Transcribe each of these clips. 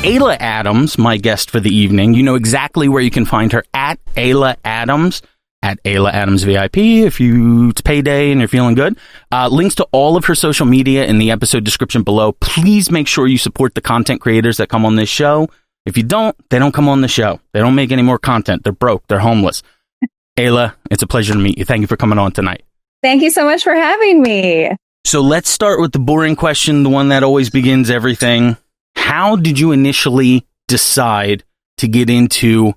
Eila Adams, my guest for the evening. You know exactly where you can find her at Eila Adams, at Eila Adams VIP if it's payday and you're feeling good. Links to all of her social media in the episode description below. Please make sure you support the content creators that come on this show. If you don't, they don't come on the show. They don't make any more content. They're broke. They're homeless. Eila, it's a pleasure to meet you. Thank you for coming on tonight. Thank you so much for having me. So let's start with the boring question, the one that always begins everything. How did you initially decide to get into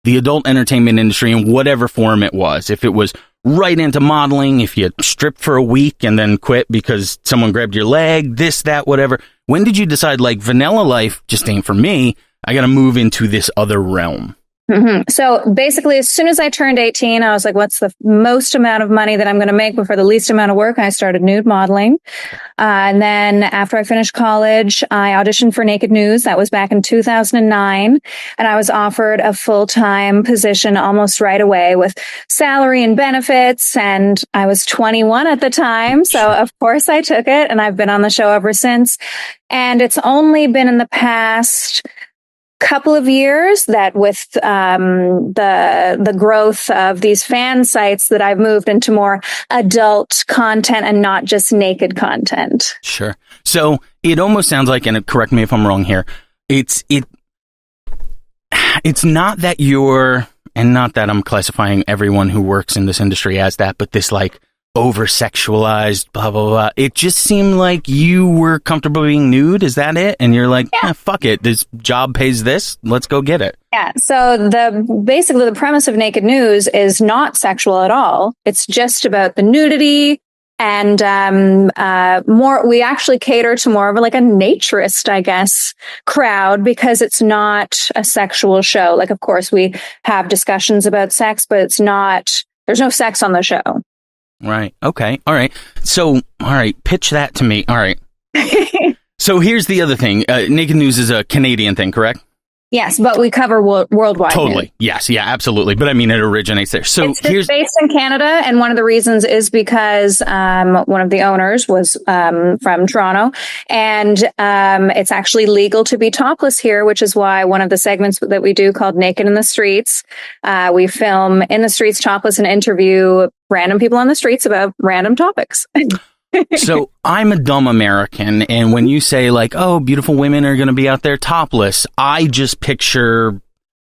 the adult entertainment industry in whatever form it was? If it was right into modeling, if you stripped for a week and then quit because someone grabbed your leg, this, that, whatever. When did you decide, like, vanilla life just ain't for me, I got to move into this other realm? Mm-hmm. So basically, as soon as I turned 18, I was like, what's the most amount of money that I'm going to make for the least amount of work? I started nude modeling. And then after I finished college, I auditioned for Naked News. That was back in 2009. And I was offered a full-time position almost right away with salary and benefits. And I was 21 at the time. So of course I took it, and I've been on the show ever since. And it's only been in the past couple of years that with the growth of these fan sites that I've moved into more adult content and not just naked content. Sure. So it almost sounds like, and correct me if I'm wrong here, it's not that you're, and not that I'm classifying everyone who works in this industry as that, but this like over-sexualized, blah, blah, blah. It just seemed like you were comfortable being nude. Is that it? And you're like, yeah, fuck it. This job pays this. Let's go get it. Yeah. So basically the premise of Naked News is not sexual at all. It's just about the nudity and more. We actually cater to more of like a naturist, I guess, crowd, because it's not a sexual show. Like, of course, we have discussions about sex, but there's no sex on the show. Right. Okay. All right. So, all right. Pitch that to me. All right. So here's the other thing. Naked News is a Canadian thing, correct? Yes, but we cover worldwide. Totally. News. Yes. Yeah, absolutely. But I mean, it originates there. So it's based in Canada. And one of the reasons is because one of the owners was from Toronto. And it's actually legal to be topless here, which is why one of the segments that we do called Naked in the Streets, we film in the streets topless and interview random people on the streets about random topics. So I'm a dumb American, and when you say like, oh, beautiful women are going to be out there topless, I just picture,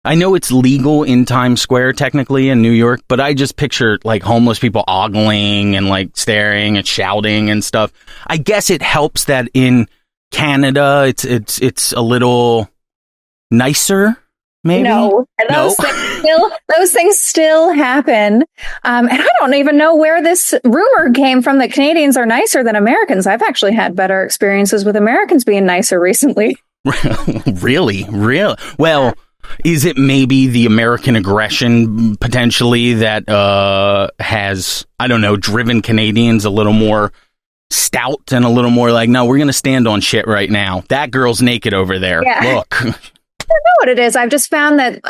I know it's legal in Times Square technically in New York, but I just picture like homeless people ogling and like staring and shouting and stuff. I guess it helps that in Canada it's a little nicer. Maybe? No, those things still happen. And I don't even know where this rumor came from that Canadians are nicer than Americans. I've actually had better experiences with Americans being nicer recently. Really? Well, is it maybe the American aggression potentially that has, I don't know, driven Canadians a little more stout and a little more like, no, we're going to stand on shit right now. That girl's naked over there. Yeah. Look. I don't know what it is. I've just found that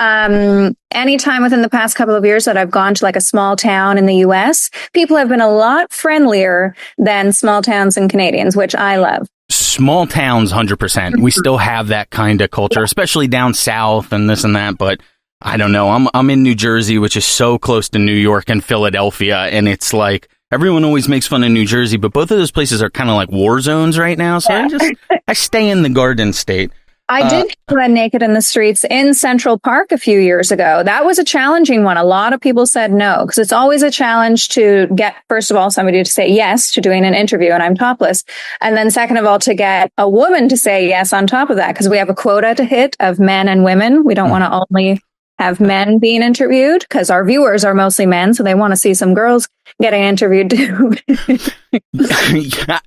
anytime within the past couple of years that I've gone to like a small town in the US, people have been a lot friendlier than small towns and Canadians, which I love. Small towns, 100%. We still have that kind of culture, especially down south and this and that. But I don't know. I'm in New Jersey, which is so close to New York and Philadelphia. And it's like everyone always makes fun of New Jersey, but both of those places are kind of like war zones right now. So I stay in the Garden State. I did run Naked in the Streets in Central Park a few years ago. That was a challenging one. A lot of people said no, because it's always a challenge to get, first of all, somebody to say yes to doing an interview and I'm topless. And then second of all, to get a woman to say yes on top of that, because we have a quota to hit of men and women. We don't want to only have men being interviewed because our viewers are mostly men. So they want to see some girls getting interviewed too.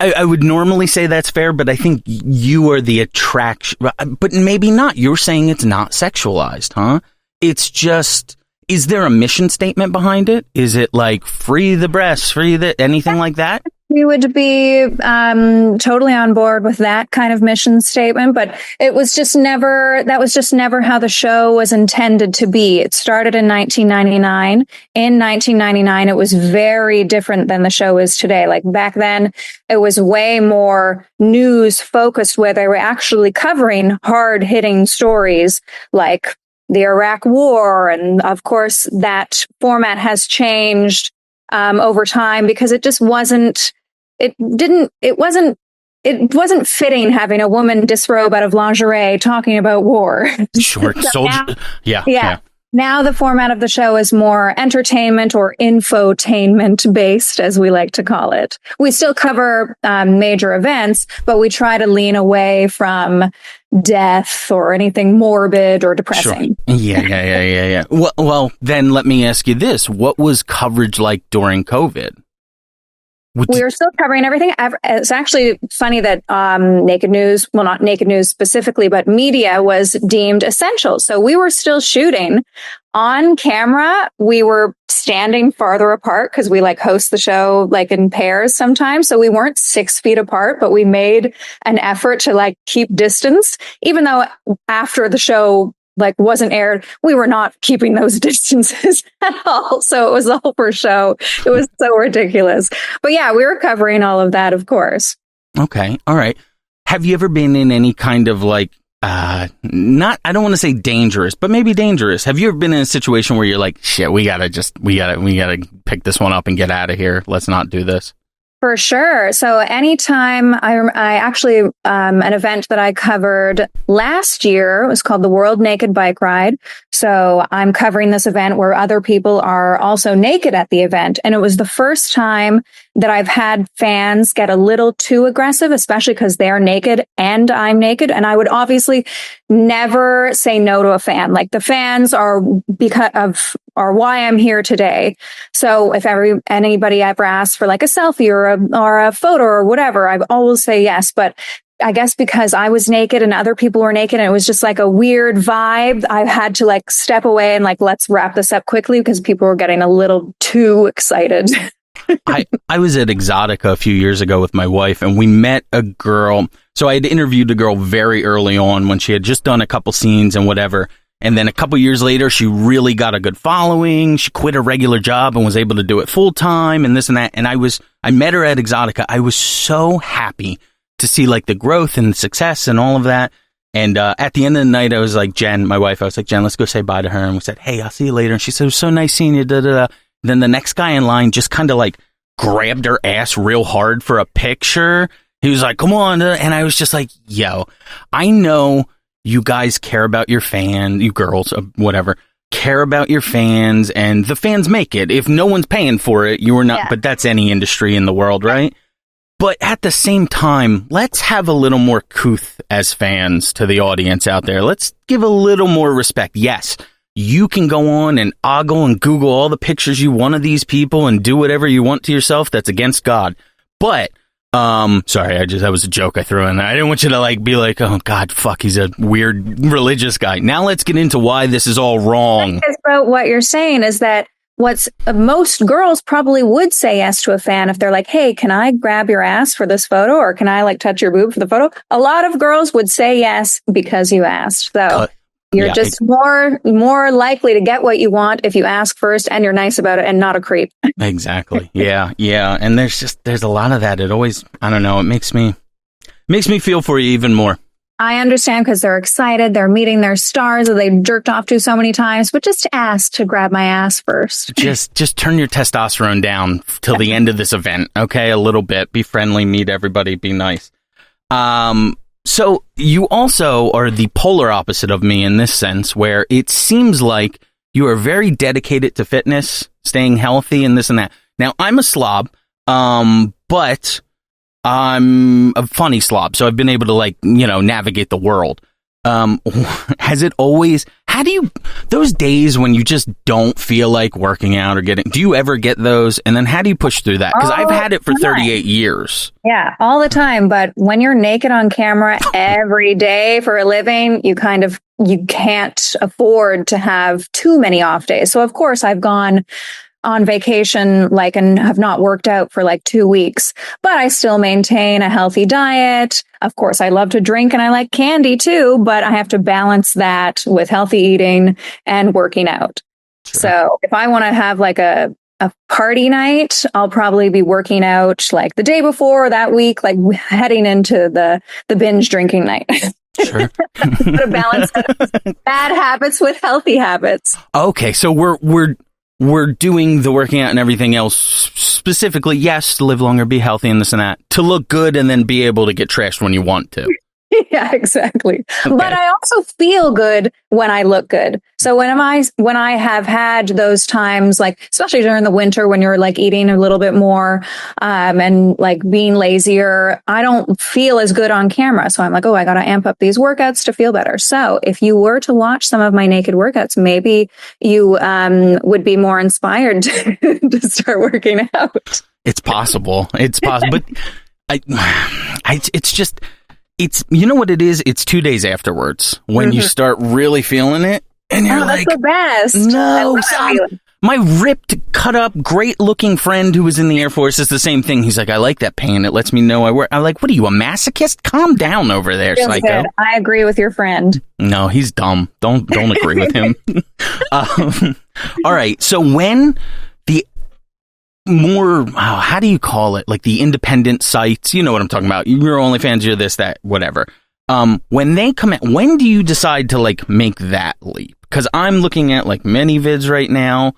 I would normally say that's fair, but I think you are the attraction, but maybe not. You're saying it's not sexualized, huh? It's just, is there a mission statement behind it? Is it like free the breasts, anything like that? we would be totally on board with that kind of mission statement, but that was just never how the show was intended to be. It started in 1999. In 1999, it was very different than the show is today. Like back then, it was way more news focused, where they were actually covering hard hitting stories like the Iraq War. And of course, that format has changed over time, because it just wasn't fitting having a woman disrobe out of lingerie talking about war. Short soldier. Yeah. Now the format of the show is more entertainment or infotainment based, as we like to call it. We still cover major events, but we try to lean away from death or anything morbid or depressing. Sure. Yeah. Well, then let me ask you this. What was coverage like during COVID? We were still covering everything. It's actually funny that naked news, well, not naked news specifically, but media was deemed essential. So we were still shooting on camera. We were standing farther apart because we host the show in pairs sometimes. So we weren't 6 feet apart, but we made an effort to keep distance, even though after the show wasn't aired, we were not keeping those distances at all. So it was all for show. It was so ridiculous. But yeah, we were covering all of that, of course. Okay. All right. Have you ever been in any kind of I don't want to say dangerous, but maybe dangerous. Have you ever been in a situation where you're like, shit, we gotta pick this one up and get out of here. Let's not do this. For sure. So anytime I actually, an event that I covered last year was called the World Naked Bike Ride. So I'm covering this event where other people are also naked at the event. And it was the first time that I've had fans get a little too aggressive, especially because they're naked and I'm naked. And I would obviously never say no to a fan. The fans are why I'm here today. So if anybody ever asks for a selfie or a photo or whatever, I always say yes. But I guess because I was naked and other people were naked and it was just a weird vibe, I had to step away and let's wrap this up quickly because people were getting a little too excited. I was at Exotica a few years ago with my wife, and we met a girl. So I had interviewed a girl very early on when she had just done a couple scenes and whatever. And then a couple years later, she really got a good following. She quit her regular job and was able to do it full time and this and that. And I met her at Exotica. I was so happy to see the growth and success and all of that. And at the end of the night, I was like, Jen, my wife, I was like, Jen, let's go say bye to her. And we said, hey, I'll see you later. And she said, it was so nice seeing you. Da, da, da. Then the next guy in line just kind of grabbed her ass real hard for a picture. He was like, come on. And I was just like, yo, I know you guys care about your you girls, whatever, care about your fans, and the fans make it. If no one's paying for it, you are not, but that's any industry in the world, right? But at the same time, let's have a little more couth as fans to the audience out there. Let's give a little more respect. Yes, you can go on and ogle and Google all the pictures you want of these people and do whatever you want to yourself. That's against God. But sorry, that was a joke I threw in there. I didn't want you to be like, oh God, fuck, he's a weird religious guy. Now let's get into why this is all wrong. About what you're saying is that most girls probably would say yes to a fan if they're like, hey, can I grab your ass for this photo? Or can I touch your boob for the photo? A lot of girls would say yes because you asked. So you're just more likely to get what you want if you ask first and you're nice about it and not a creep. Exactly. Yeah. And there's a lot of that. It always, I don't know, it makes me feel for you even more. I understand because they're excited. They're meeting their stars that they've jerked off to so many times, but just ask to grab my ass first. Just turn your testosterone down till the end of this event. Okay. A little bit. Be friendly, meet everybody, be nice. So you also are the polar opposite of me in this sense, where it seems like you are very dedicated to fitness, staying healthy and this and that. Now, I'm a slob, but I'm a funny slob. So I've been able to navigate the world. Has it always, those days when you just don't feel like working out or do you ever get those? And then how do you push through that? Because I've had it for 38 years. Yeah, all the time. But when you're naked on camera every day for a living, you can't afford to have too many off days. So of course I've gone on vacation, like, and have not worked out for like 2 weeks, but I still maintain a healthy diet. Of course, I love to drink and I like candy too, but I have to balance that with healthy eating and working out. Sure. So if I want to have like a party night, I'll probably be working out like the day before that week, like heading into the binge drinking night. Sure. To balance bad habits with healthy habits. Okay, so we're doing the working out and everything else specifically, yes, to live longer, be healthy and this and that, to look good and then be able to get trashed when you want to. Yeah, exactly. Okay. But I also feel good when I look good. So when I have had those times, like especially during the winter when you're like eating a little bit more and like being lazier, I don't feel as good on camera. So I'm like, oh, I got to amp up these workouts to feel better. So if you were to watch some of my naked workouts, maybe you would be more inspired to start working out. It's possible. It's possible. But it's just... It's, you know what it is? It's 2 days afterwards when you start really feeling it. And you're like, that's the best. No, my ripped, cut up, great looking friend who was in the Air Force is the same thing. He's like, I like that pain. It lets me know I work. I'm like, what are you, a masochist? Calm down over there, Feels psycho. Good. I agree with your friend. No, he's dumb. Don't agree with him. All right. So when the more, how do you call it? Like the independent sites, you know what I'm talking about. You're OnlyFans, you're this, that, whatever. When they come out, when do you decide to like make that leap? Because I'm looking at like many vids right now.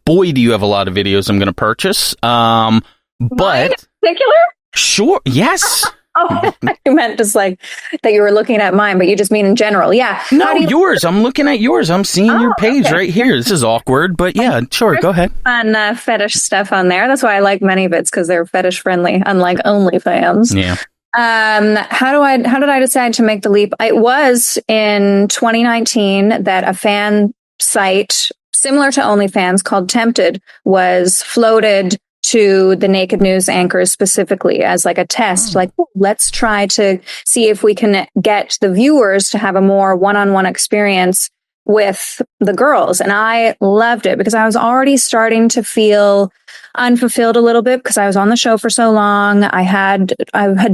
Boy, do you have a lot of videos I'm going to purchase. But mine in particular? Sure. Yes. Oh, I meant just like that you were looking at mine, but you just mean in general. Yeah. No, yours. I'm looking at yours. I'm seeing your page right here. This is awkward, but yeah, sure. Go ahead. Fun fetish stuff on there. That's why I like many bits, because they're fetish friendly, unlike OnlyFans. Yeah. How did I decide to make the leap? It was in 2019 that a fan site similar to OnlyFans called Tempted was floated to the naked news anchors specifically as like a test, like, let's try to see if we can get the viewers to have a more one-on-one experience with the girls. And I loved it because I was already starting to feel unfulfilled a little bit because I was on the show for so long. I had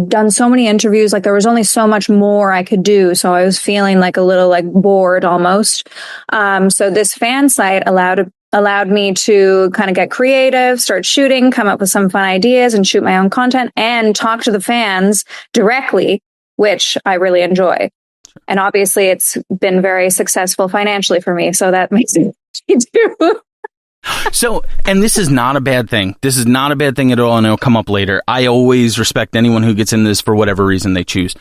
done so many interviews, like there was only so much more I could do. So I was feeling like a little like bored almost. So this fan site allowed me to kind of get creative, start shooting, come up with some fun ideas and shoot my own content and talk to the fans directly, which I really enjoy. And obviously it's been very successful financially for me. So that makes me do. So, and this is not a bad thing. This is not a bad thing at all, and it'll come up later. I always respect anyone who gets into this for whatever reason they choose.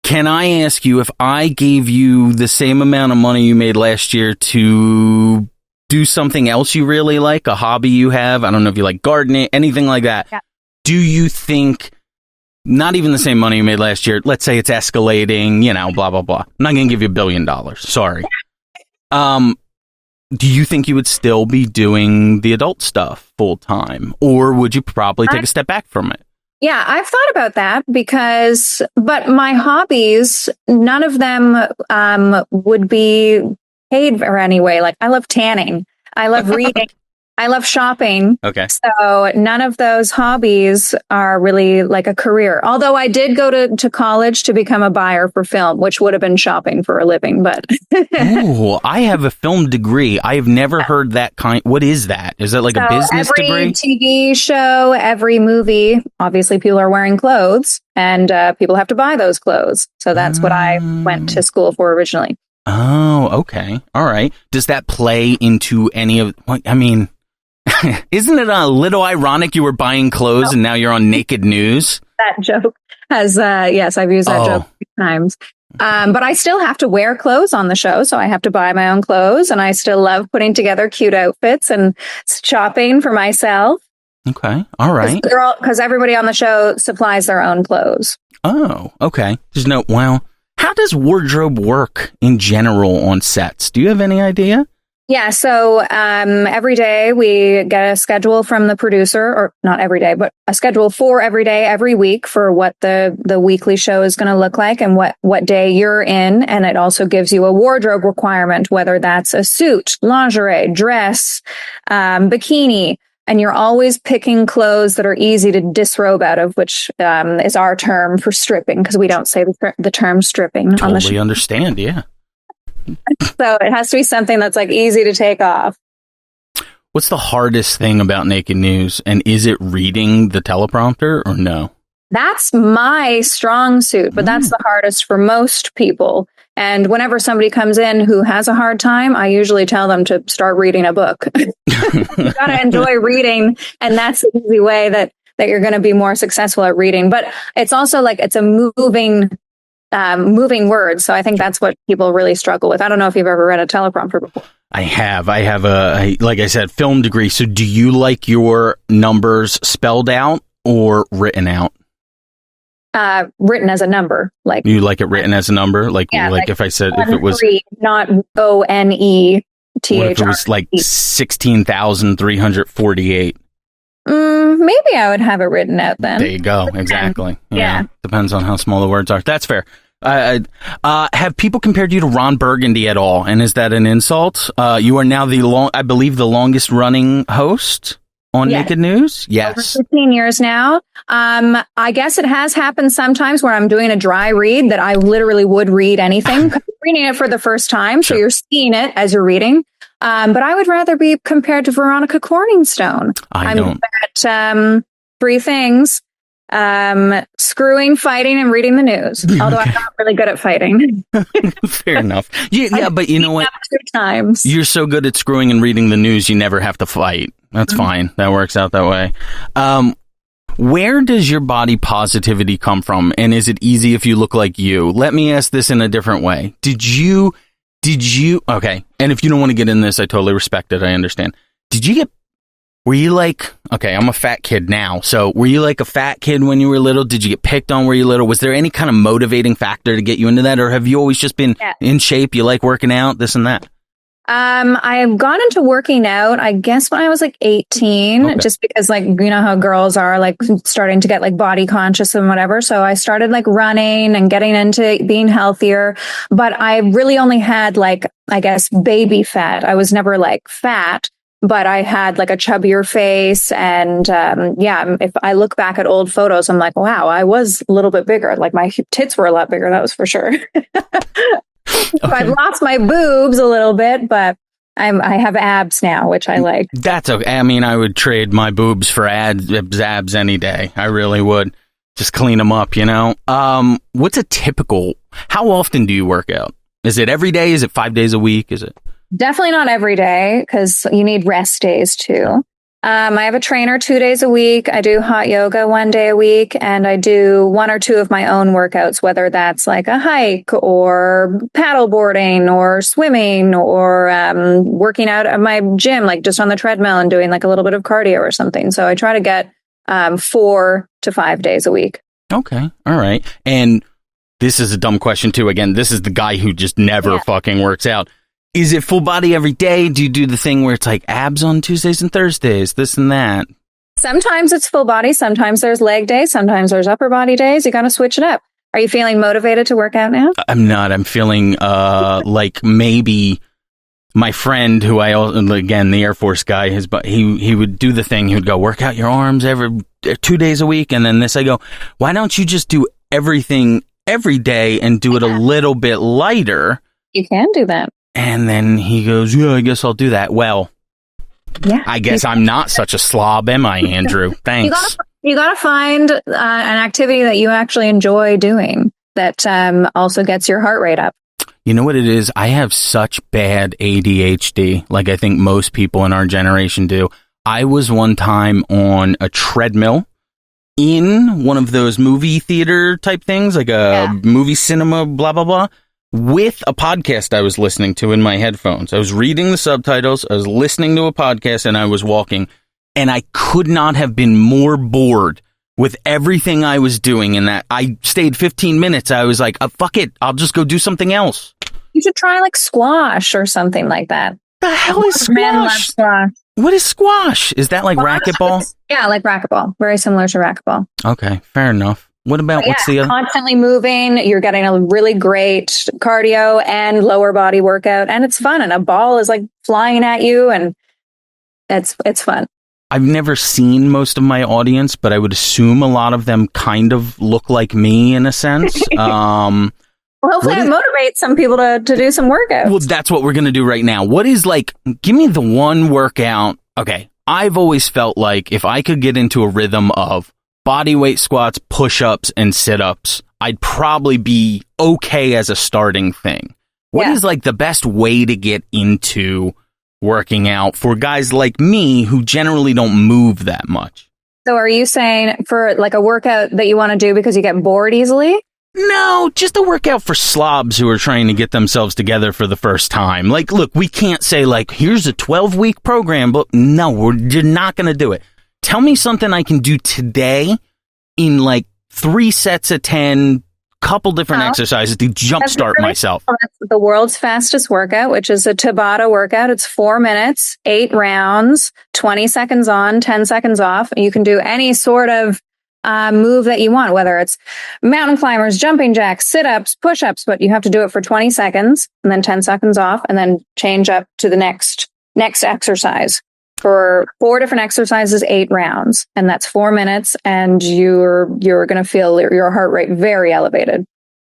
Can I ask you, if I gave you the same amount of money you made last year to do something else you really like, a hobby you have, I don't know if you like gardening, anything like that, yeah. Do you think, not even the same money you made last year, let's say it's escalating, you know, blah, blah, blah. I'm not going to give you $1 billion. Sorry. Do you think you would still be doing the adult stuff full time, or would you probably take a step back from it? Yeah, I've thought about that but my hobbies, none of them would be paid for anyway. Like I love tanning. I love reading. I love shopping. Okay. So none of those hobbies are really like a career. Although I did go to college to become a buyer for film, which would have been shopping for a living, but. Oh, I have a film degree. I have never heard that kind. What is that? Is that like a business degree? Every TV show, every movie, obviously people are wearing clothes and people have to buy those clothes. So that's what I went to school for originally. Oh, okay. All right. Does that play into any of, I mean, isn't it a little ironic you were buying clothes and now you're on naked news? That joke has, yes, I've used that joke a few times. But I still have to wear clothes on the show. So I have to buy my own clothes and I still love putting together cute outfits and shopping for myself. Okay. All right. Because everybody on the show supplies their own clothes. Oh, okay. Well, how does wardrobe work in general on sets? Do you have any idea? Yeah, so every day we get a schedule from the producer, or not every day, but a schedule for every day, every week for what the weekly show is going to look like and what day you're in. And it also gives you a wardrobe requirement, whether that's a suit, lingerie, dress, bikini, and you're always picking clothes that are easy to disrobe out of, which is our term for stripping, because we don't say the term stripping. Totally understand, yeah. So it has to be something that's like easy to take off. What's the hardest thing about Naked News? And is it reading the teleprompter or no? That's my strong suit, but that's the hardest for most people. And whenever somebody comes in who has a hard time, I usually tell them to start reading a book. You got to enjoy reading. And that's the easy way that you're going to be more successful at reading. But it's also like it's a moving word. So I think that's what people really struggle with. I don't know if you've ever read a teleprompter before. I have like I said, film degree. So do you like your numbers spelled out or written out? Written as a number. Like you like it written as a number? Like if I said, if it was not ONETHR. What if it was like 16,348? Maybe I would have it written out then. There you go. Exactly. Yeah. Depends on how small the words are. That's fair. Have people compared you to Ron Burgundy at all? And is that an insult? You are now I believe the longest running host on Naked News. Yes. Over 15 years now. I guess it has happened sometimes where I'm doing a dry read that I literally would read anything. Reading it for the first time. So you're seeing it as you're reading. But I would rather be compared to Veronica Corningstone. I'm good at 3 things. Screwing, fighting, and reading the news. Although I'm not really good at fighting. Fair enough. Yeah, but you know what? 2 times. You're so good at screwing and reading the news, you never have to fight. That's fine. That works out that way. Where does your body positivity come from? And is it easy if you look like you? Let me ask this in a different way. Did you, okay. And if you don't want to get in this, I totally respect it. I understand. Were you like, okay, I'm a fat kid now. So were you like a fat kid when you were little? Did you get picked on when you were little? Was there any kind of motivating factor to get you into that? Or have you always just been in shape? You like working out, this and that? I've gone into working out, I guess, when I was like 18, just because like, you know how girls are like starting to get like body conscious and whatever. So I started like running and getting into being healthier, but I really only had like, I guess, baby fat. I was never like fat, but I had like a chubbier face. And if I look back at old photos, I'm like, wow, I was a little bit bigger. Like my tits were a lot bigger. That was for sure. So I've lost my boobs a little bit, but I have abs now, which I like. That's okay. I mean, I would trade my boobs for abs any day. I really would. Just clean them up, you know? What's a typical, how often do you work out? Is it every day? Is it 5 days a week? Is it? Definitely not every day, because you need rest days too. I have a trainer 2 days a week. I do hot yoga 1 day a week, and I do 1 or 2 of my own workouts, whether that's like a hike or paddle boarding or swimming or working out at my gym, like just on the treadmill and doing like a little bit of cardio or something. So I try to get 4 to 5 days a week. Okay. All right. And this is a dumb question too. Again, this is the guy who just never fucking works out. Is it full body every day? Do you do the thing where it's like abs on Tuesdays and Thursdays, this and that? Sometimes it's full body. Sometimes there's leg days. Sometimes there's upper body days. You got to switch it up. Are you feeling motivated to work out now? I'm not. I'm feeling like maybe my friend who again, the Air Force guy, he would do the thing. He would go work out your arms every 2 days a week. And then I go, why don't you just do everything every day and do it a little bit lighter? You can do that. And then he goes, yeah, I guess I'll do that. Well, I guess I'm not such a slob, am I, Andrew? Thanks. You got to find an activity that you actually enjoy doing that also gets your heart rate up. You know what it is? I have such bad ADHD, like I think most people in our generation do. I was one time on a treadmill in one of those movie theater type things, like a movie cinema, blah, blah, blah, with a podcast I was listening to in my headphones. I was reading the subtitles, I was listening to a podcast, and I was walking. And I could not have been more bored with everything I was doing in that. I stayed 15 minutes. I was like, fuck it, I'll just go do something else. You should try like squash or something like that. The hell is squash? What is squash? Is that like racquetball? Yeah, like racquetball. Very similar to racquetball. Okay, fair enough. What about, what's the other? Constantly moving. You're getting a really great cardio and lower body workout. And it's fun. And a ball is like flying at you. And it's fun. I've never seen most of my audience, but I would assume a lot of them kind of look like me in a sense. Well, hopefully it motivates some people to do some workouts. Well, that's what we're going to do right now. What is give me the one workout. Okay. I've always felt like if I could get into a rhythm of body weight squats, push-ups, and sit-ups, I'd probably be okay as a starting thing. What is the best way to get into working out for guys like me who generally don't move that much? So are you saying for a workout that you want to do because you get bored easily? No, just a workout for slobs who are trying to get themselves together for the first time. Look, we can't say here's a 12-week program, but no, you're not going to do it. Tell me something I can do today in 3 sets of 10, couple different exercises to jumpstart myself. That's the world's fastest workout, which is a Tabata workout. It's 4 minutes, 8 rounds, 20 seconds on, 10 seconds off. You can do any sort of move that you want, whether it's mountain climbers, jumping jacks, sit-ups, push-ups, but you have to do it for 20 seconds and then 10 seconds off and then change up to the next exercise. For 4 different exercises, 8 rounds, and that's 4 minutes, and you're going to feel your heart rate very elevated.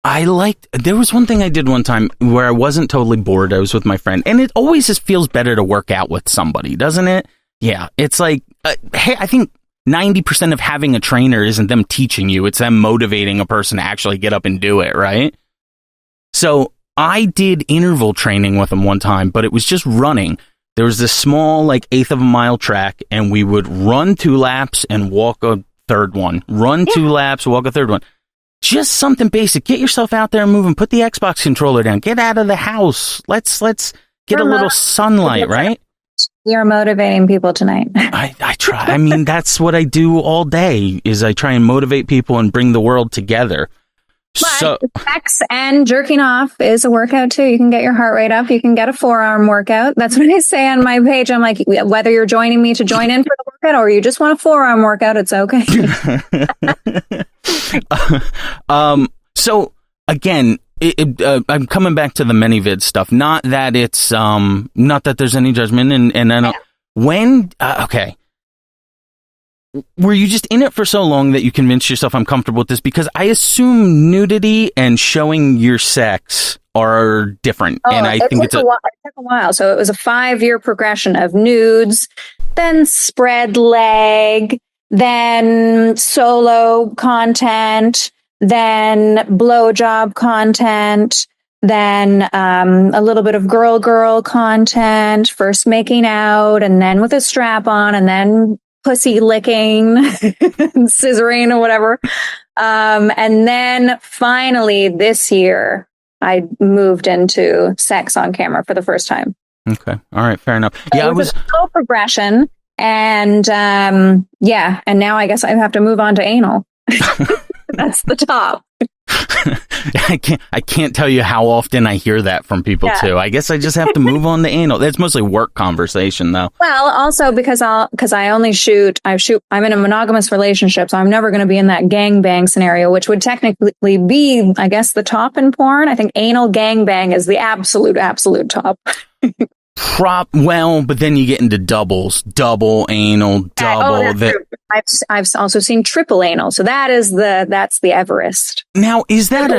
There was one thing I did one time where I wasn't totally bored. I was with my friend, and it always just feels better to work out with somebody, doesn't it? Yeah, it's hey, I think 90% of having a trainer isn't them teaching you, it's them motivating a person to actually get up and do it, right? So I did interval training with them one time, but it was just running. There was this small, 1/8 of a mile track, and we would run 2 laps and walk a third one. Run 2 laps, walk a third one. Just something basic. Get yourself out there and move and put the Xbox controller down. Get out of the house. Let's get a little sunlight, right? You're motivating people tonight. I try. I mean, that's what I do all day, is I try and motivate people and bring the world together. But sex and jerking off is a workout too. You can get your heart rate up. You can get a forearm workout. That's what I say on my page. I'm like, whether you're joining me to join in for the workout or you just want a forearm workout, it's okay. So again, I'm coming back to the ManyVid stuff. Not that it's not that there's any judgment, and I don't. Okay. Were you just in it for so long that you convinced yourself I'm comfortable with this? Because I assume nudity and showing your sex are different. And I think it took a while. So it was a 5-year progression of nudes, then spread leg, then solo content, then blowjob content, then a little bit of girl content, first making out, and then with a strap on, and then pussy licking, scissoring or whatever. And then finally this year, I moved into sex on camera for the first time. Okay. All right. Fair enough. Yeah, it was a slow progression. And and now I guess I have to move on to anal. That's the top. I can't tell you how often I hear that from people too. I guess I just have to move on to anal. That's mostly work conversation though. Well, also because I'm in a monogamous relationship, so I'm never going to be in that gangbang scenario, which would technically be, I guess, the top in porn. I think anal gangbang is the absolute top. Well, but then you get into doubles, double anal, double. I've also seen triple anal, so that's the Everest. Now, is that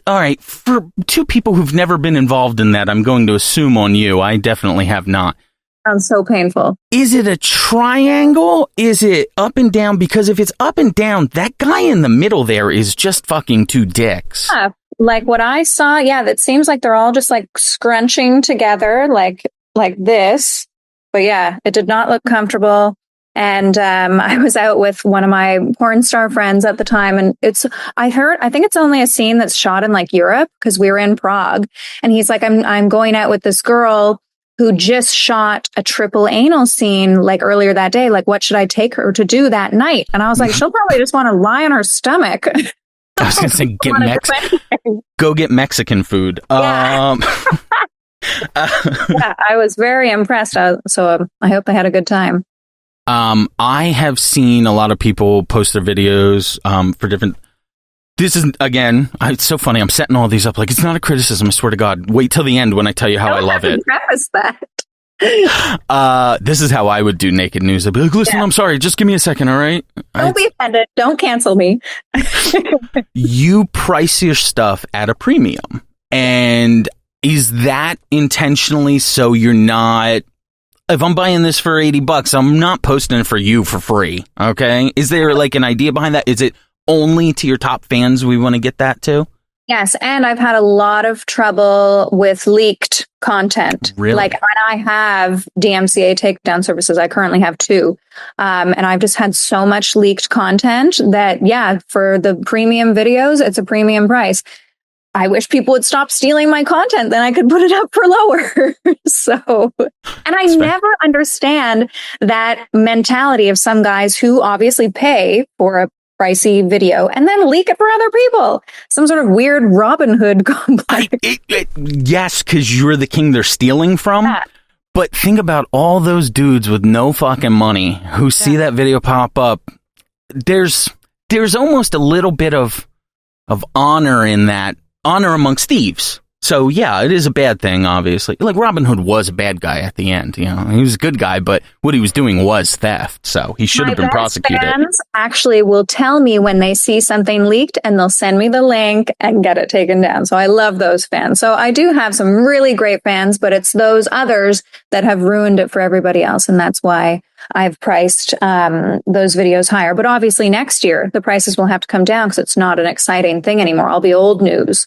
all right, for 2 people who've never been involved in that, I'm going to assume on you. I definitely have not. Sounds so painful. Is it a triangle? Is it up and down? Because if it's up and down, that guy in the middle there is just fucking 2 dicks. Yeah. Like what I saw, that seems like they're all just scrunching together like this. But it did not look comfortable. And I was out with one of my porn star friends at the time, and I think it's only a scene that's shot in Europe, because we were in Prague. And he's like, I'm going out with this girl who just shot a triple anal scene earlier that day. What should I take her to do that night? And I was like, she'll probably just want to lie on her stomach. I was going to say, go get Mexican food. Yeah. I was very impressed. So I hope they had a good time. I have seen a lot of people post their videos for different. This is, again, it's so funny. I'm setting all these up it's not a criticism. I swear to God. Wait till the end when I tell you how I love it. Preface that. This is how I would do naked news. I'd be like, listen, I'm sorry. Just give me a second. All right. Don't be offended. Don't cancel me. You price your stuff at a premium. And is that intentionally so you're not, if I'm buying this for $80, I'm not posting it for you for free. Okay. Is there like an idea behind that? Is it only to your top fans we want to get that to? Yes, and I've had a lot of trouble with leaked content. Really? Like when I have DMCA takedown services, I currently have 2. And I've just had so much leaked content that, yeah, for the premium videos, it's a premium price. I wish people would stop stealing my content, then I could put it up for lower. And I never understand that mentality of some guys who obviously pay for a pricey video and then leak it for other people. Some sort of weird Robin Hood complex. Yes, because you're the king they're stealing from. Yeah. But think about all those dudes with no fucking money who see that video pop up. There's almost a little bit of honor in that. Honor amongst thieves. So, yeah, it is a bad thing, obviously. Like, Robin Hood was a bad guy at the end, you know. He was a good guy, but what he was doing was theft, so he should have been prosecuted. My fans actually will tell me when they see something leaked, and they'll send me the link and get it taken down. So I love those fans. So I do have some really great fans, but it's those others that have ruined it for everybody else, and that's why I've priced those videos higher. But obviously next year, the prices will have to come down because it's not an exciting thing anymore. I'll be old news.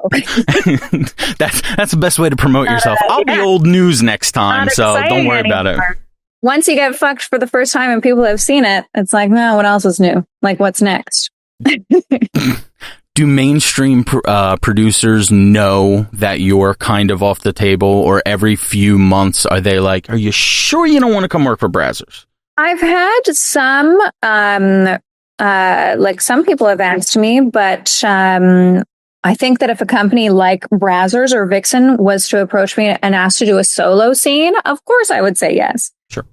That's the best way to promote yourself. I'll be old news next time, so don't worry about it. Once you get fucked for the first time and people have seen it, it's like, no, what else is new? Like, what's next? Do mainstream producers know that you're kind of off the table, or every few months are they like, are you sure you don't want to come work for Brazzers? I've had some, like some people have asked me, but I think that if a company like Brazzers or Vixen was to approach me and ask to do a solo scene, of course I would say yes. Sure.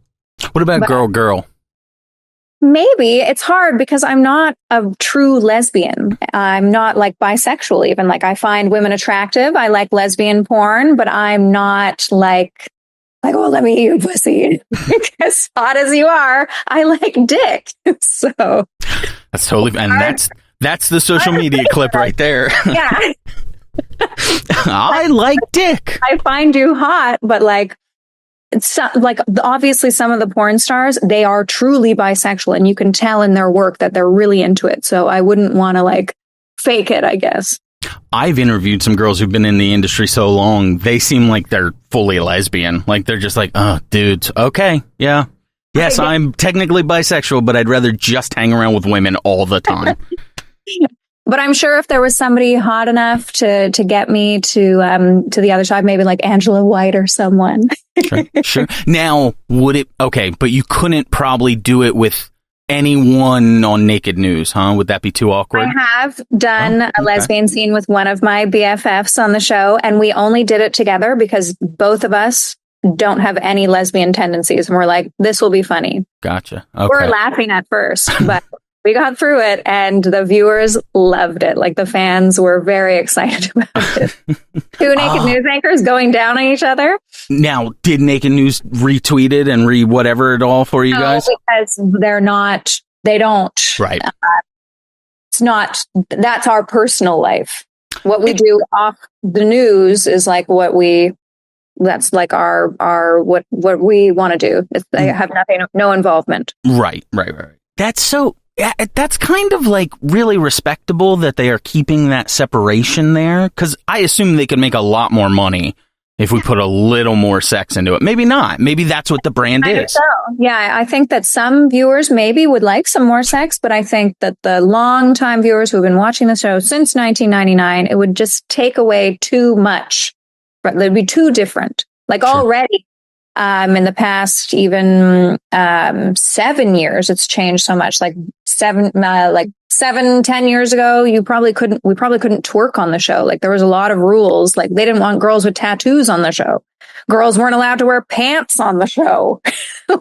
What about girl? Maybe. It's hard because I'm not a true lesbian. I'm not like bisexual even. Like I find women attractive. I like lesbian porn, but I'm not like, oh, let me eat your pussy. As hot as you are, I like dick. So that's totally, and that's the social media clip right there. Yeah. I like dick. I find you hot, but like, it's like obviously some of the porn stars, they are truly bisexual and you can tell in their work that they're really into it. So I wouldn't want to like fake it, I guess. I've interviewed some girls who've been in the industry so long, they seem like they're fully lesbian. Like they're just like, oh, dudes, okay, yeah. Yes, I'm technically bisexual, but I'd rather just hang around with women all the time. But I'm sure if there was somebody hot enough to get me to the other side, maybe like Angela White or someone. Sure. Now, would it, okay, but you couldn't probably do it with anyone on Naked News, huh? Would that be too awkward? I have done a lesbian scene with one of my BFFs on the show, and we only did it together because both of us don't have any lesbian tendencies. And we're like, this will be funny. Gotcha. Okay. We're laughing at first, but we got through it and the viewers loved it. Like the fans were very excited about it. Two naked news anchors going down on each other. Now, did Naked News retweet it and whatever it all for you guys? Because they don't. Right. It's not, that's our personal life. What we do off the news is like that's like our what we want to do. They have no involvement. Right. That's kind of like really respectable that they are keeping that separation there, because I assume they could make a lot more money if we put a little more sex into it. Maybe not. Maybe that's what the brand is. So. Yeah, I think that some viewers maybe would like some more sex, but I think that the longtime viewers who have been watching the show since 1999, it would just take away too much. They'd be too different. Like already. In the past, even 7 years, it's changed so much. Like 10 years ago, we probably couldn't twerk on the show. Like there was a lot of rules. Like they didn't want girls with tattoos on the show. Girls weren't allowed to wear pants on the show.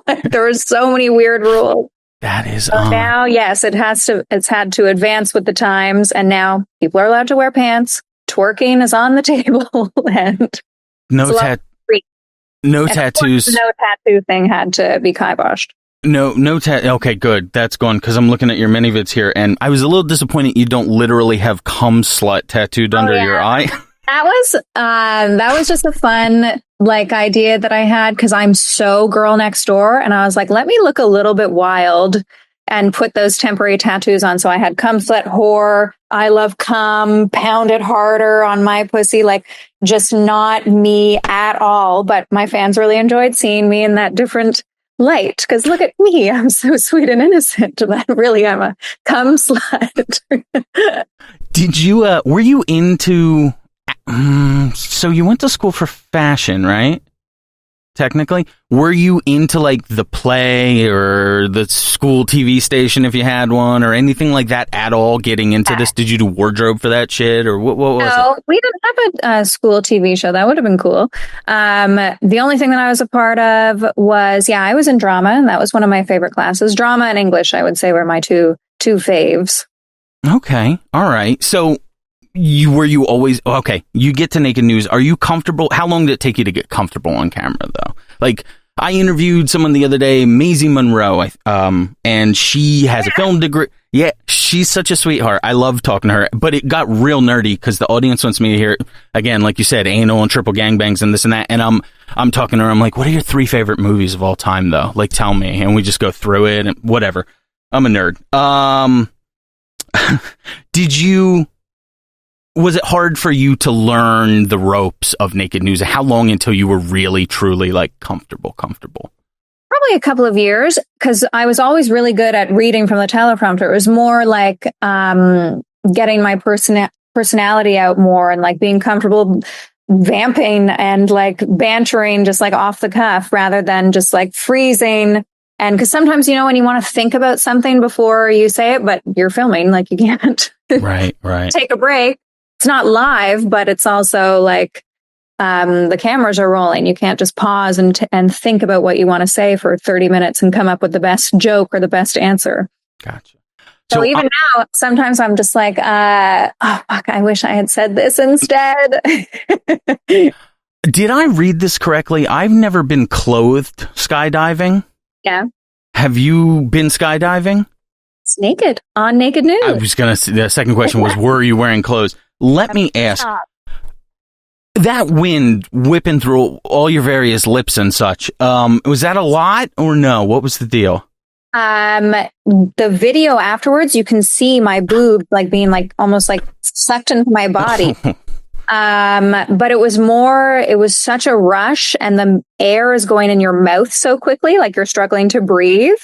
Like, there was so many weird rules. That is now, yes, it's had to advance with the times, and now people are allowed to wear pants. Twerking is on the table, and No And of course, tattoos. the no tattoo thing had to be kiboshed. No okay, good. That's gone, because I'm looking at your mini vids here, and I was a little disappointed you don't literally have cum slut tattooed under your eye. That was just a fun idea that I had, because I'm so girl next door, and I was like, let me look a little bit wild and put those temporary tattoos on. So I had cum slut whore, I love cum, pound it harder on my pussy, just not me at all. But my fans really enjoyed seeing me in that different light, because look at me, I'm so sweet and innocent, but really I'm a cum slut. Did you were you into so you went to school for fashion, right? Technically, were you into the play or the school TV station, if you had one, or anything like that at all getting into this? Did you do wardrobe for that shit, or what was it? No, we didn't have a school TV show. That would have been cool. The only thing that I was a part of was, I was in drama, and that was one of my favorite classes. Drama and English, I would say, were my two faves. Okay. All right. So you always okay? You get to Naked News. Are you comfortable? How long did it take you to get comfortable on camera, though? I interviewed someone the other day, Maisie Monroe, and she has a film degree. Yeah, she's such a sweetheart. I love talking to her, but it got real nerdy because the audience wants me to hear, again, like you said, anal and triple gangbangs and this and that. And I'm talking to her. I'm like, what are your 3 favorite movies of all time, though? Tell me. And we just go through it and whatever. I'm a nerd. Was it hard for you to learn the ropes of Naked News? How long until you were really, truly comfortable? Probably a couple of years, because I was always really good at reading from the teleprompter. It was more getting my personality out more, and being comfortable vamping and bantering just off the cuff, rather than just freezing. And because sometimes, when you want to think about something before you say it, but you're filming, you can't right take a break. It's not live, but it's also the cameras are rolling. You can't just pause and think about what you want to say for 30 minutes and come up with the best joke or the best answer. Gotcha. So even now, sometimes I'm just oh, fuck, I wish I had said this instead. Did I read this correctly? I've never been clothed skydiving. Yeah. Have you been skydiving? It's naked on Naked News. I was going to, the second question was, were you wearing clothes? Let me ask, that wind whipping through all your various lips and such, was that a lot or no? What was the deal? The video afterwards, you can see my boobs being almost sucked into my body. But it was such a rush, and the air is going in your mouth so quickly, you're struggling to breathe.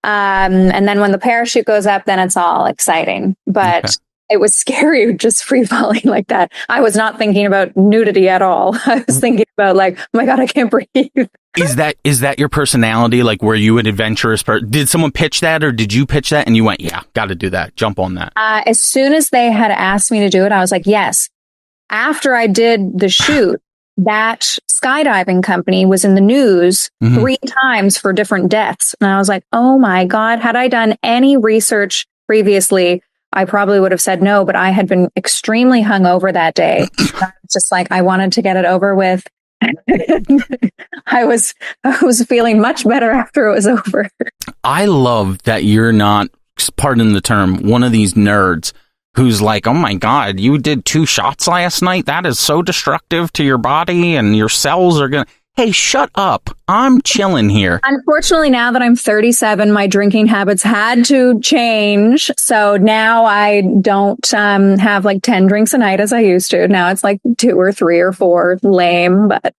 And then when the parachute goes up, then it's all exciting. But okay. It was scary just free falling like that. I was not thinking about nudity at all. I was thinking about oh my God, I can't breathe. Is that your personality? Were you an adventurous person? Did someone pitch that, or did you pitch that and you went, yeah, got to do that. Jump on that. As soon as they had asked me to do it, I was like, yes. After I did the shoot, that skydiving company was in the news 3 times for different deaths. And I was like, oh my God, had I done any research previously, I probably would have said no, but I had been extremely hungover that day. I was just I wanted to get it over with. I was feeling much better after it was over. I love that you're not, pardon the term, one of these nerds who's oh my God, you did 2 shots last night? That is so destructive to your body, and your cells are going to... Hey, shut up. I'm chilling here. Unfortunately, now that I'm 37, my drinking habits had to change. So now I don't have 10 drinks a night as I used to. Now it's 2 or 3 or 4. Lame, but...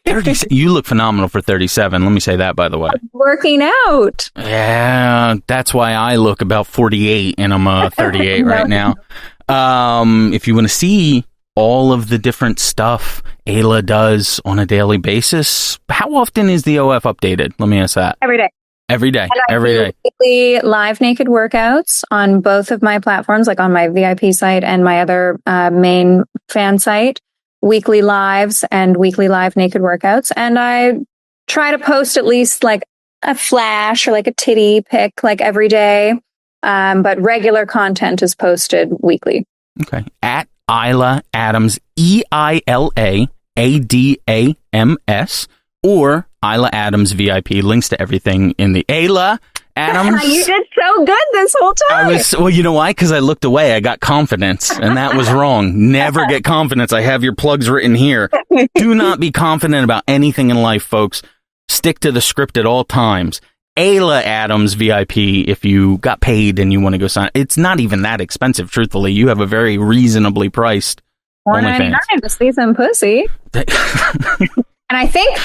30, you look phenomenal for 37. Let me say that, by the way. Working out. Yeah, that's why I look about 48, and I'm 38 right now. If you want to see all of the different stuff Eila does on a daily basis, how often is the OF updated? Let me ask that. Every day. Every day. Every day. Weekly live naked workouts on both of my platforms, on my VIP site and my other main fan site. Weekly lives and weekly live naked workouts. And I try to post at least a flash or a titty pic every day. But regular content is posted weekly. Okay. At Eila Adams, EILA ADAMS or Eila Adams VIP. Links to everything in the Eila Adams. You did so good this whole time. Well, you know why? Because I looked away. I got confidence, and that was wrong. Never get confidence. I have your plugs written here. Do not be confident about anything in life, folks. Stick to the script at all times. Eila Adams VIP, if you got paid and you want to go sign. It's not even that expensive, truthfully. You have a very reasonably priced $4.99 to see some pussy. And I think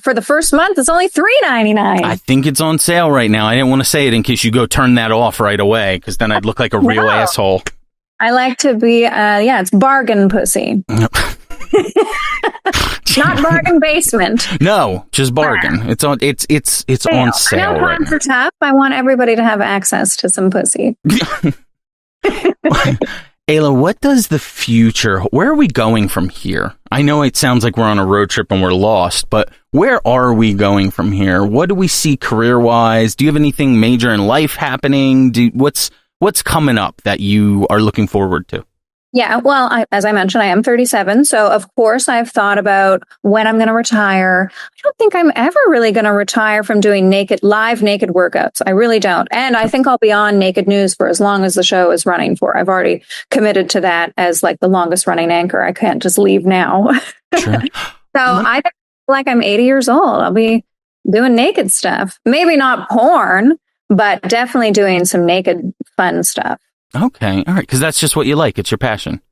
for the first month, it's only $3.99. I think it's on sale right now. I didn't want to say it in case you go turn that off right away, because then I'd look like a real asshole. I like to be, it's bargain pussy. Not bargain basement. No, just bargain. It's on. It's on sale. I know times are tough. I want everybody to have access to some pussy. Eila, what does the future, where are we going from here? I know it sounds like we're on a road trip and we're lost, but where are we going from here? What do we see career-wise? Do you have anything major in life happening? What's coming up that you are looking forward to? Yeah, well, as I mentioned, I am 37. So, of course, I've thought about when I'm going to retire. I don't think I'm ever really going to retire from doing live naked workouts. I really don't. And I think I'll be on Naked News for as long as the show is running for. I've already committed to that as like the longest running anchor. I can't just leave now. Sure. So I think like I'm 80 years old. I'll be doing naked stuff. Maybe not porn, but definitely doing some naked fun stuff. Okay. All right. Because that's just what you like. It's your passion.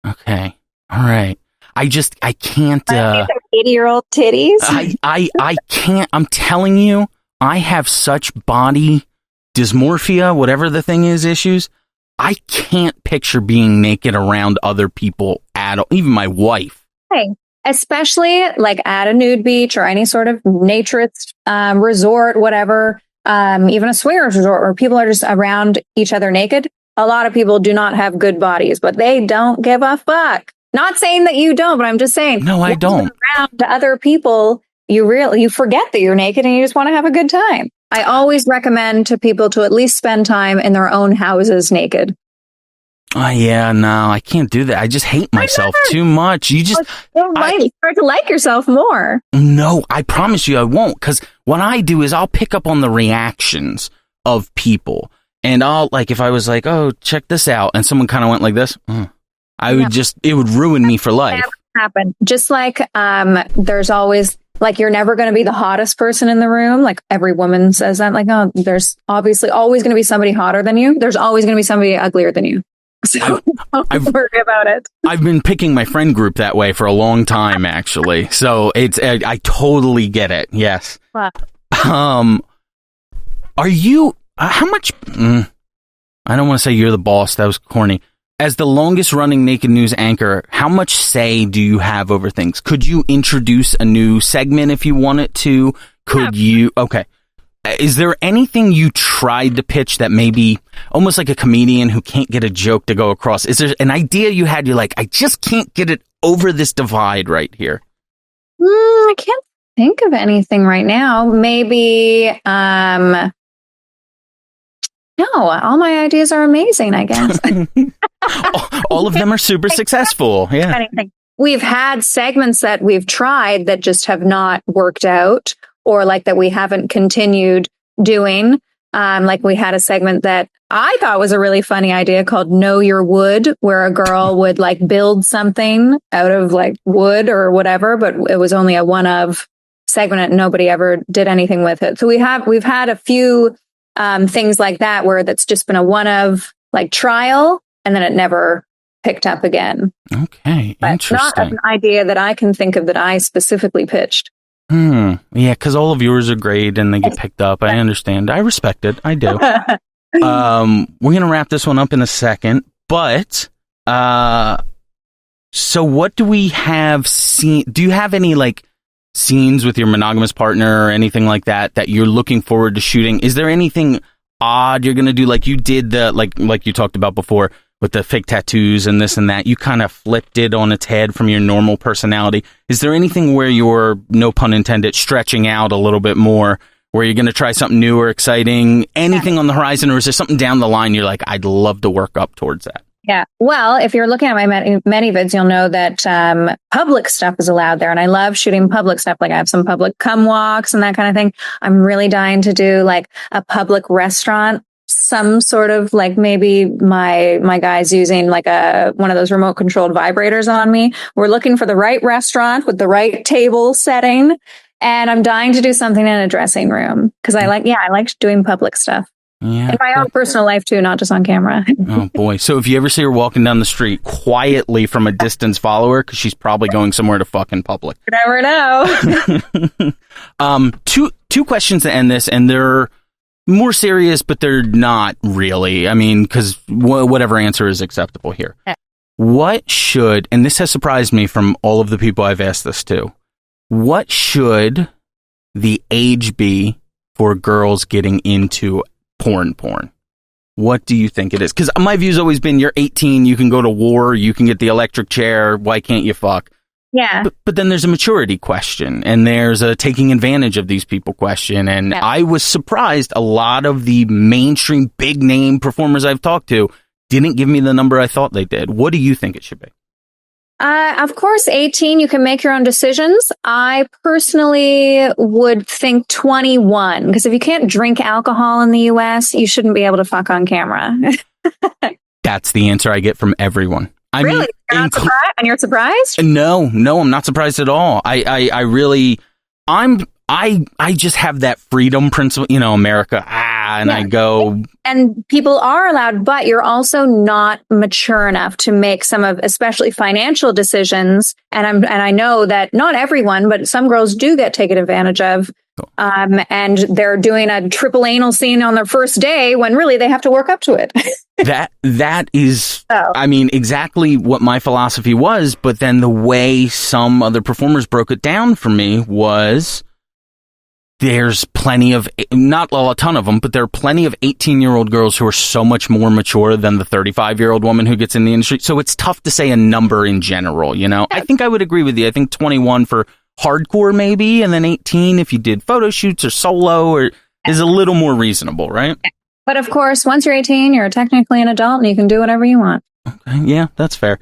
Okay. All right. I can't. 80-year-old titties. I can't. I'm telling you, I have such body dysmorphia, whatever the thing is, issues. I can't picture being naked around other people at all, even my wife. Hey, especially like at a nude beach or any sort of naturist resort, whatever. Even a swingers resort where people are just around each other naked. A lot of people do not have good bodies, but they don't give a fuck. Not saying that you don't, but I'm just saying. No, I don't. Around to other people, you forget that you're naked and you just want to have a good time. I always recommend to people to at least spend time in their own houses naked. Yeah, no, I can't do that. I just hate myself too much. You just start to like yourself more. No, I promise you I won't. Because what I do is I'll pick up on the reactions of people. And I'll, like, if I was like, oh, check this out. And someone kind of went like this. It would ruin me for life. Never happen. Just like there's always, like, you're never going to be the hottest person in the room. Like, every woman says that. Like, oh, there's obviously always going to be somebody hotter than you. There's always going to be somebody uglier than you. So don't worry about it. I've been picking my friend group that way for a long time, actually. So I totally get it. Yes. Wow. Are you, how much, I don't want to say you're the boss. That was corny. As the longest running Naked News anchor, how much say do you have over things? Could you introduce a new segment if you wanted to? Could you? Okay. Is there anything you tried to pitch that maybe almost like a comedian who can't get a joke to go across? Is there an idea you had? You're like, I just can't get it over this divide right here. I can't think of anything right now. Maybe, no, all my ideas are amazing, I guess. All of them are super successful. Yeah. Anything. We've had segments that we've tried that just have not worked out. Or like that we haven't continued doing. Like we had a segment that I thought was a really funny idea called Know Your Wood, where a girl would like build something out of like wood or whatever, but it was only a one-of segment and nobody ever did anything with it. So we've had a few things like that where that's just been a one-of like trial and then it never picked up again. Okay, but interesting. Not an idea that I can think of that I specifically pitched. Yeah, because all of yours are great and they get picked up. I understand. I respect it. I do. We're going to wrap this one up in a second. But, so what do we have seen? Do you have any, like, scenes with your monogamous partner or anything like that you're looking forward to shooting? Is there anything odd you're going to do? Like you did like you talked about before with the fake tattoos and this and that. You kind of flipped it on its head from your normal personality. Is there anything where you're, no pun intended, stretching out a little bit more, where you're going to try something new or exciting? Anything on the horizon, or is there something down the line you're like, I'd love to work up towards that? Yeah. Well, if you're looking at my many vids, you'll know that public stuff is allowed there. And I love shooting public stuff. Like I have some public cum walks and that kind of thing. I'm really dying to do like a public restaurant, some sort of like maybe my guy's using like one of those remote controlled vibrators on me. We're looking for the right restaurant with the right table setting. And I'm dying to do something in a dressing room because I like doing public stuff. Yeah, in my own personal life too, not just on camera. Oh boy. So if you ever see her walking down the street, quietly from a distance follow her because she's probably going somewhere to fuck in public. You never know. Two questions to end this, and they're more serious, but they're not really. I mean, because whatever answer is acceptable here. Yeah. What should, and this has surprised me from all of the people I've asked this to, what should the age be for girls getting into porn? What do you think it is? Because my view's always been, you're 18, you can go to war, you can get the electric chair, why can't you fuck? Yeah. But then there's a maturity question, and there's a taking advantage of these people question, and yeah. I was surprised a lot of the mainstream big name performers I've talked to didn't give me the number I thought they did. What do you think it should be? Of course, 18, you can make your own decisions. I personally would think 21, because if you can't drink alcohol in the US, you shouldn't be able to fuck on camera. That's the answer I get from everyone. I really? mean, You're not surprised? And you're surprised? No, I'm not surprised at all. I just have that freedom principle, America, and yeah. I go. And people are allowed, but you're also not mature enough to make some of, especially financial decisions. And I know that not everyone, but some girls do get taken advantage of. And they're doing a triple anal scene on their first day when really they have to work up to it. That is, I mean, exactly what my philosophy was. But then the way some other performers broke it down for me was, there's plenty of, not a ton of them, but there are plenty of 18-year-old girls who are so much more mature than the 35-year-old woman who gets in the industry. So it's tough to say a number in general, Yeah. I think I would agree with you. I think 21 for hardcore maybe, and then 18 if you did photo shoots or solo is a little more reasonable, right? But of course, once you're 18, you're technically an adult and you can do whatever you want. Okay, yeah, that's fair.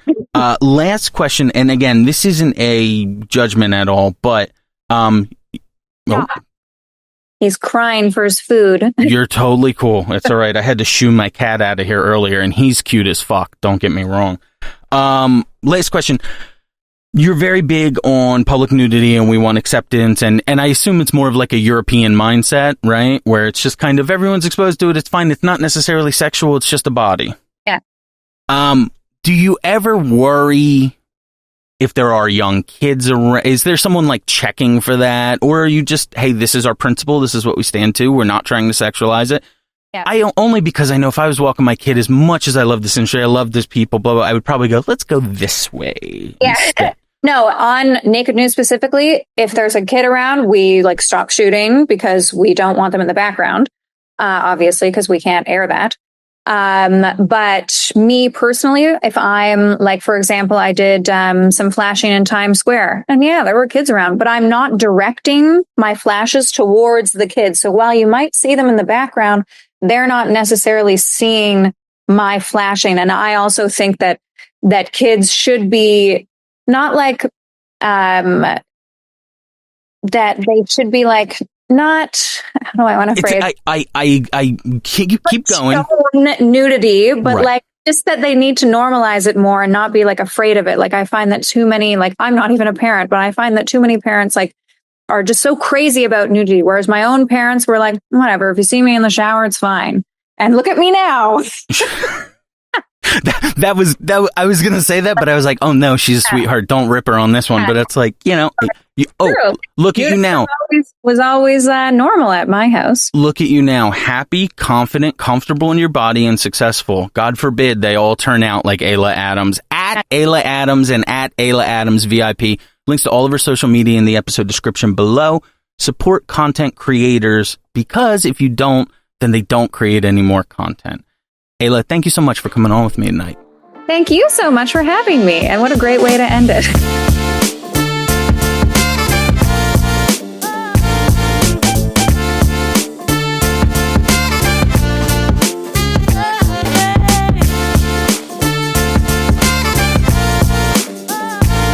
Last question, and again, this isn't a judgment at all, but he's crying for his food. You're totally cool. It's all right. I had to shoo my cat out of here earlier, and he's cute as fuck. Don't get me wrong. Last question. You're very big on public nudity, and we want acceptance, and I assume it's more of like a European mindset, right? Where it's just kind of everyone's exposed to it. It's fine. It's not necessarily sexual. It's just a body. Yeah. Do you ever worry if there are young kids around? Is there someone like checking for that? Or are you just, hey, this is our principle. This is what we stand to. We're not trying to sexualize it. Yeah. Only because I know if I was walking my kid, as much as I love this industry, I love this people, blah, blah, I would probably go, let's go this way. Yeah. No, on Naked News specifically, if there's a kid around, we like stop shooting because we don't want them in the background, obviously, because we can't air that. But me personally, if I'm like, for example, I did some flashing in Times Square, and yeah, there were kids around, but I'm not directing my flashes towards the kids. So while you might see them in the background, they're not necessarily seeing my flashing. And I also think that kids should be not like, that they should be like, not, how do I want to phrase? I keep going. Nudity, but right. Like just that they need to normalize it more and not be like afraid of it. Like I find that too many, like I'm not even a parent, but I find that too many parents like are just so crazy about nudity. Whereas my own parents were like, whatever, if you see me in the shower, it's fine. And look at me now. I was going to say that, but I was like, oh no, she's a sweetheart. Don't rip her on this one. But it's like, look at you now. Was always normal at my house. Look at you now. Happy, confident, comfortable in your body, and successful. God forbid they all turn out like Eila Adams. At Eila Adams and at Eila Adams VIP. Links to all of her social media in the episode description below. Support content creators, because if you don't, then they don't create any more content. Eila, thank you so much for coming on with me tonight. Thank you so much for having me. And what a great way to end it.